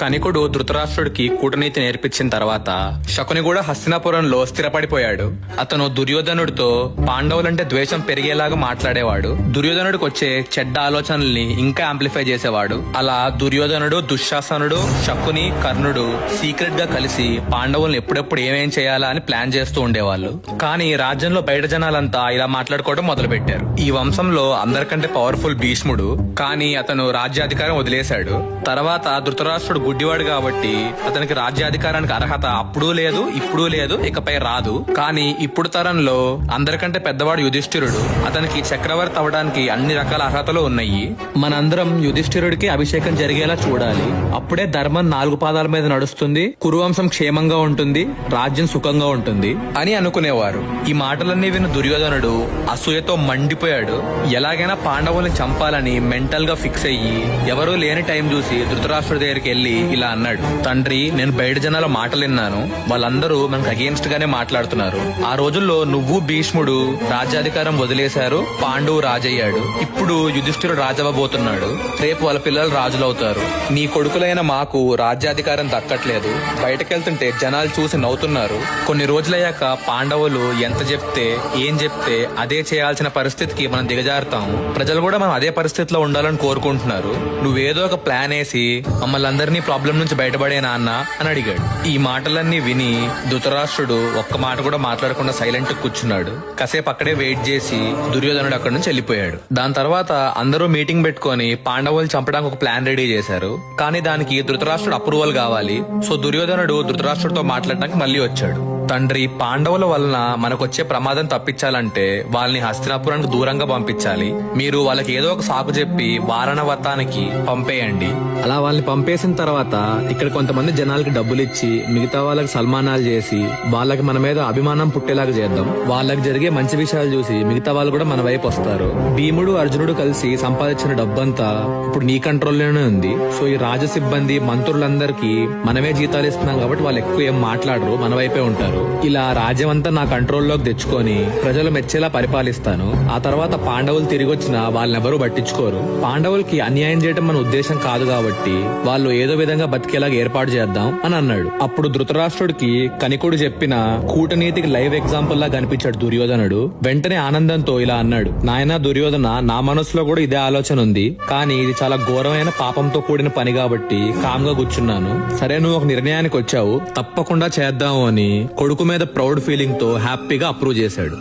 కనికుడు ధృతరాష్ట్రుడికి కూటనీతి నేర్పించిన తర్వాత శకుని కూడా హస్తినాపురంలో స్థిరపడిపోయాడు. అతను దుర్యోధనుడితో పాండవులంటే ద్వేషం పెరిగేలాగా మాట్లాడేవాడు. దుర్యోధనుడికి వచ్చే చెడ్డ ఆలోచనల్ని ఇంకా యాంప్లిఫై చేసేవాడు. అలా దుర్యోధనుడు, దుశ్శాసనుడు, శకుని, కర్ణుడు సీక్రెట్ గా కలిసి పాండవులను ఎప్పుడెప్పుడు ఏమేం చేయాలా అని ప్లాన్ చేస్తూ ఉండేవాళ్ళు. కానీ రాజ్యంలో బయట జనాలంతా ఇలా మాట్లాడుకోవడం మొదలు పెట్టారు. ఈ వంశంలో అందరికంటే పవర్ఫుల్ భీష్ముడు, కానీ అతను రాజ్యాధికారం వదిలేశాడు. తర్వాత ధృతరాష్ట్రుడు గుడ్డివాడు కాబట్టి అతనికి రాజ్యాధికారానికి అర్హత అప్పుడు లేదు, ఇప్పుడు లేదు, ఇకపై రాదు. కానీ ఇప్పుడు తరంలో అందరికంటే పెద్దవాడు యుధిష్ఠిరుడు. అతనికి చక్రవర్తి అవడానికి అన్ని రకాల అర్హతలు ఉన్నాయి. మనందరం యుధిష్ఠిరుడికి అభిషేకం జరిగేలా చూడాలి. అప్పుడే ధర్మం 4 పాదాల మీద నడుస్తుంది, కురువంశం క్షేమంగా ఉంటుంది, రాజ్యం సుఖంగా ఉంటుంది అని అనుకునేవారు. ఈ మాటలన్నీ విన్న దుర్యోధనుడు అసూయతో మండిపోయాడు. ఎలాగైనా పాండవుల్ని చంపాలని మెంటల్ గా ఫిక్స్ అయ్యి ఎవరూ లేని టైం చూసి ధృతరాష్ట్రుడి దగ్గరికి వెళ్లి ఇలా అన్నాడు: తండ్రి, నేను బయట జనాల మాటలు విన్నాను. వాళ్ళందరూ మనకు అగేన్స్ట్ గానే మాట్లాడుతున్నారు. ఆ రోజుల్లో నువ్వు, భీష్ముడు రాజ్యాధికారం వదిలేశారు, పాండవు రాజయ్యాడు. ఇప్పుడు యుధిష్ఠిరుడు రాజవ్వబోతున్నాడు. రేపు వాళ్ళ పిల్లలు రాజులవుతారు. నీ కొడుకులైన మాకు రాజ్యాధికారం దక్కట్లేదు. బయటకెళ్తుంటే జనాలు చూసి నవ్వుతున్నారు. కొన్ని రోజులయ్యాక పాండవులు ఎంత చెప్తే, ఏం చెప్తే అదే చేయాల్సిన పరిస్థితికి మనం దిగజారుతాము. ప్రజలు కూడా మనం అదే పరిస్థితిలో ఉండాలని కోరుకుంటున్నారు. నువ్వేదో ఒక ప్లాన్ వేసి మమ్మల్ని అందరినీ ప్రాబ్లం నుంచి బయటపడే నాన్న అని అడిగాడు. ఈ మాటలన్నీ విని ధృతరాష్ట్రుడు ఒక్క మాట కూడా మాట్లాడకుండా సైలెంట్ కూర్చున్నాడు. కాసేపు అక్కడే వెయిట్ చేసి దుర్యోధనుడు అక్కడి నుంచి వెళ్ళిపోయాడు. దాని తర్వాత అందరూ మీటింగ్ పెట్టుకుని పాండవులు చంపడానికి ఒక ప్లాన్ రెడీ చేశారు. కానీ దానికి ధృతరాష్ట్రుడు అప్రూవల్ కావాలి. సో దుర్యోధనుడు ధృతరాష్ట్రుడితో మాట్లాడడానికి మళ్ళీ వచ్చాడు. తండ్రి, పాండవుల వలన మనకొచ్చే ప్రమాదం తప్పించాలంటే వాళ్ళని హస్తినాపురానికి దూరంగా పంపించాలి. మీరు వాళ్ళకి ఏదో ఒక సాకు చెప్పి వారణవతానికి పంపేయండి. అలా వాళ్ళని పంపేసిన తర్వాత ఇక్కడ కొంతమంది జనాలకి డబ్బులు ఇచ్చి మిగతా వాళ్ళకి సల్మానాలు చేసి వాళ్ళకి మన మీద అభిమానం పుట్టేలాగా చేద్దాం. వాళ్ళకి జరిగే మంచి విషయాలు చూసి మిగతా వాళ్ళు కూడా మన వైపు వస్తారు. భీముడు, అర్జునుడు కలిసి సంపాదించిన డబ్బంతా ఇప్పుడు నీ కంట్రోల్లోనే ఉంది. సో ఈ రాజ సిబ్బంది, మంత్రులందరికీ మనమే జీతాలు ఇస్తున్నాం కాబట్టి వాళ్ళు ఎక్కువ ఏం మాట్లాడరు, మన వైపే ఉంటారు. ఇలా రాజ్యం అంతా నా కంట్రోల్లోకి తెచ్చుకొని ప్రజలు మెచ్చేలా పరిపాలిస్తాను. ఆ తర్వాత పాండవులు తిరిగి వచ్చినా వాళ్ళనెవరూ పట్టించుకోరు. పాండవులకి అన్యాయం చేయడం మన ఉద్దేశం కాదు కాబట్టి వాళ్ళు ఏదో విధంగా బతికేలాగా ఏర్పాటు చేద్దాం అని అన్నాడు. అప్పుడు ధృతరాష్ట్రుడికి కనికుడు చెప్పిన కూటనీతికి లైవ్ ఎగ్జాంపుల్ లా కనిపించాడు దుర్యోధనుడు. వెంటనే ఆనందంతో ఇలా అన్నాడు: నాయనా దుర్యోధన, నా మనసులో కూడా ఇదే ఆలోచన ఉంది. కానీ ఇది చాలా ఘోరమైన పాపంతో కూడిన పని కాబట్టి కామ్గా కూర్చున్నాను. సరే, నువ్వు ఒక నిర్ణయానికి వచ్చావు, తప్పకుండా చేద్దాము అని కొడుకు మీద ప్రౌడ్ ఫీలింగ్ తో హ్యాపీగా అప్రూవ్ చేశాడు.